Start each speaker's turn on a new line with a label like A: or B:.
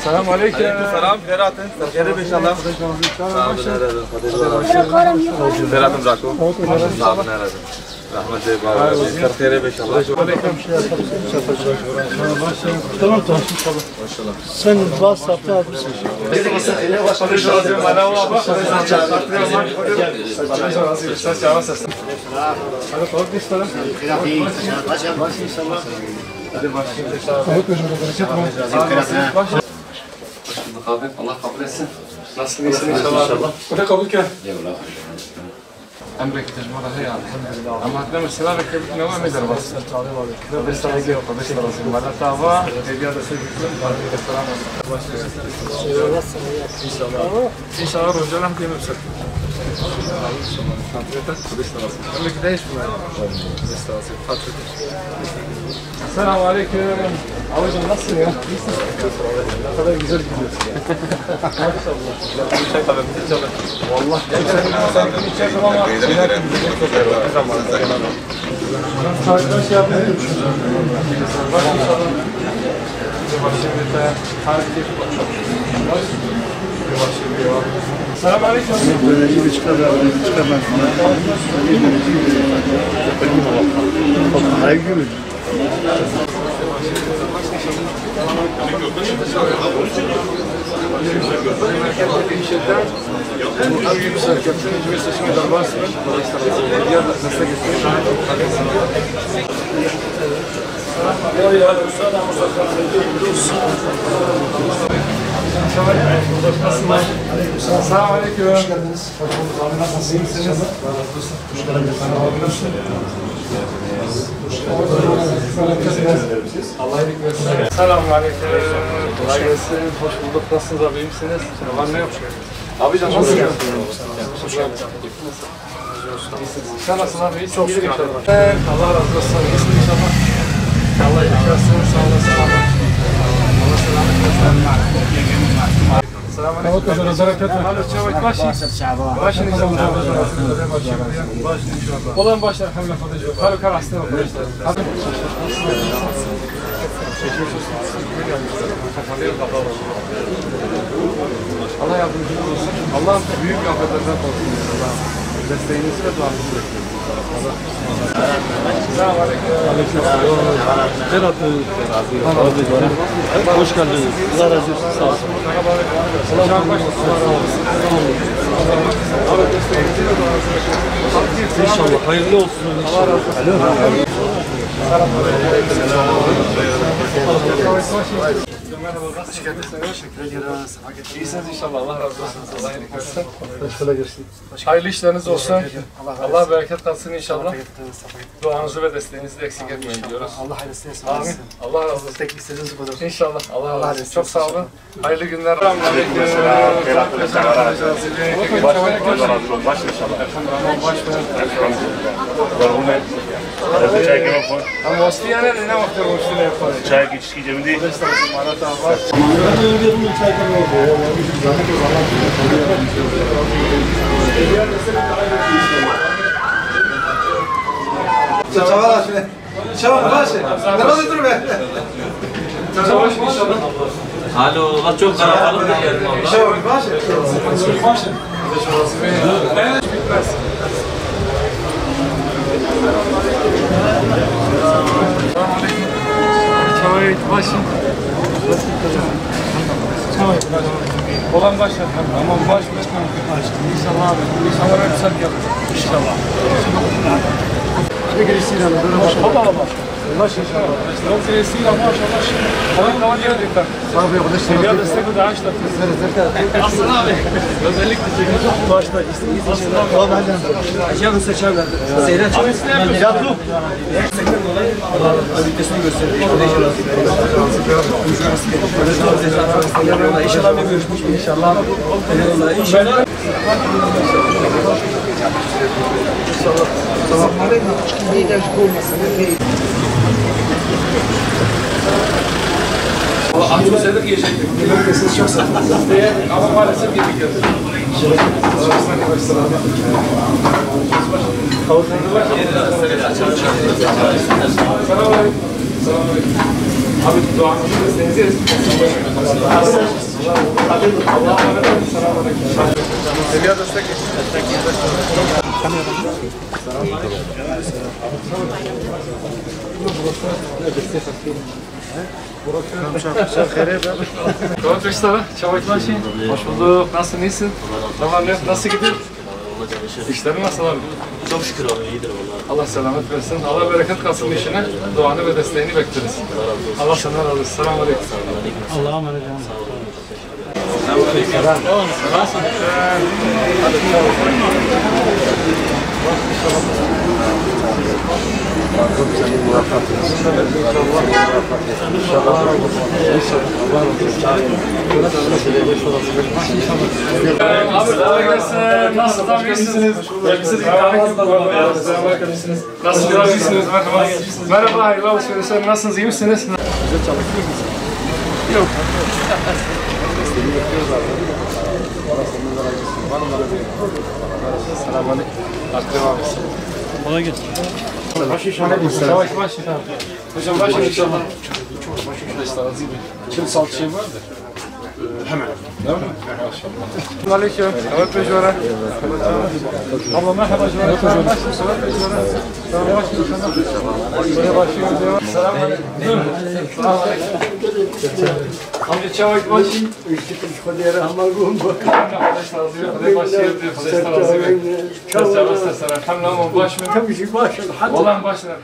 A: Selam aleyküm.
B: Selam Ferhat'ın. Serkeri inşallah. Ferhat'ın Rakım. Zabın herhalde. Rahmetli Baba. Serkeri inşallah.
A: Aleyküm.
C: Tamam tamam. Sen WhatsApp'ta adresin.
A: Abi Allah kabul etsin. Nasılsın iyisin inşallah? Bu da kabul ki. أمرك تجمعها هي الحمد لله. أما هتنام السلالة كيف نوع مدر بس. بس تلاقيه بس تلاقيه. ما لا تعبا. هي هذا سيف. السلام عليكم. إن شاء الله. إن شاء الله رجعنا هم كنا بسك. أمرك دايش السلام عليكم. عاوز النصر يا. هذا güzel gidiyorsun ya. Maşallah. Vallahi sen içersin ama Selam aleyküm.
C: Böyle bir çıkamaz. Hayır gibi.
A: Selam aleyküm. Hoş geldiniz. Hoş bulduk abi. Nasılsınız? Hoş geldiniz. Allah iyilik versin. Selamun aleyküm. Kolay gelsin. Hoş bulduk. Nasılsınız abi? İyi misiniz? Var ne yok? Abi can hoş geldin. Hoş geldin. Sen nasılsın abi? Çok şükür. Allah razı olsun. İyisin inşallah. Allah iyilik versin. Sağ olasın abi. Allah selamet versin. Selamünaleyküm. Başın inşallah. Olan başlar hamle fadıcı. Karı hasta arkadaşlar. Allah yardımcınız olsun. Allah büyük afetlerden korusun. Desteğinizi ve duanızı bekliyoruz. Selamünaleyküm.
C: Hoş geldiniz. Allah razı olsun. Sağ olun. İnşallah hayırlı olsun.
A: Merhaba, hoş geldiniz. Teşekkür ederiz. İyisiniz inşallah. Allah razı olsun. Allah iyilik versin. Hayırlı işleriniz olsun. Allah bereket kalsın inşallah. Duanızı ve desteğinizi de eksik etmeyin diyoruz.
C: Allah hayırlısı etsin.
A: Amin. Allah razı olsun.
C: Tek istediğiniz budur.
A: İnşallah. Allah razı olsun. Çok sağ olun. Hayırlı günler. Selamünaleyküm.
B: Baş inşallah.
A: Ama Osmanlı'ya ne vakti olmuştu ne yapalım?
B: Çay geçişki cemil değil.
D: Çavala şöyle. Çavala başı. Nerede dur be?
A: Çavala inşallah.
E: Alo, la çok karabalık da geldim abla.
D: Çavala başı. Başı.
A: Bitmez. Çavayı başın. Olan başlar. Tamam baş başkan. İnşallah abi. İnşallah hep sen yap. İnşallah.
C: Ne gerisiyle böyle
A: Baba baba. Baş inşallah. Yok gerisiyle maşallah. Tamam tamam diyorduk.
C: Abi o da
A: Seviye destek de açtı.
E: Aslan abi. Özellikle çekiyorum.
C: başta iyiyiz inşallah. Vallahi acaba seçerler. Seyret çok. Yaptım. Allah vitesini gösterdi. İnşallah bir görüşmüş inşallah. İnşallah.
A: Çok sevdik yaşadık. Siz çok sevdiniz. Ama maalesef yedik geldik. Abi duanızı desteğinizi Allah'a emanet olun. Seviye destek Tamam Tristan, çabuk başlayın. Hoş bulduk. Nasılsın, iyisin? Tamam, nasıl gidiyor? İşlerin nasıl abi?
E: Çok şükür abi iyidir valla.
A: Allah selamet versin. Allah bereket kalsın işine. Duanı ve desteğini bekleriz. Allah senden razı olsun. Selamun aleyküm.
C: Allah'a emanet olun.
A: Abi kolay gelsin. Nasıl tam iyisiniz? Siz nasıl biraz iyisiniz? Merhaba. Merhaba, hayırlı alışverişler. Nasılsınız? İyi misiniz? Güzel çalışıyor musunuz? Yok. Selamünaleyküm. Akrev abisi.
C: Kolay gelsin.
A: Yavaş baş. Hocam baş inşallah. Şimdi salt şey var da. Hemen. Değil mi? Aleyküm. Evet Bejora. Abla merhaba Jora. Yavaş inşallah. Başlıyoruz. Selamünaleyküm. Amca çavak başın.
F: خدي رحمة قوم
A: Başlıyoruz. Selam. Selam. Selam. Baş mı?
F: كم شي باشا الحمد
A: Olan başlar.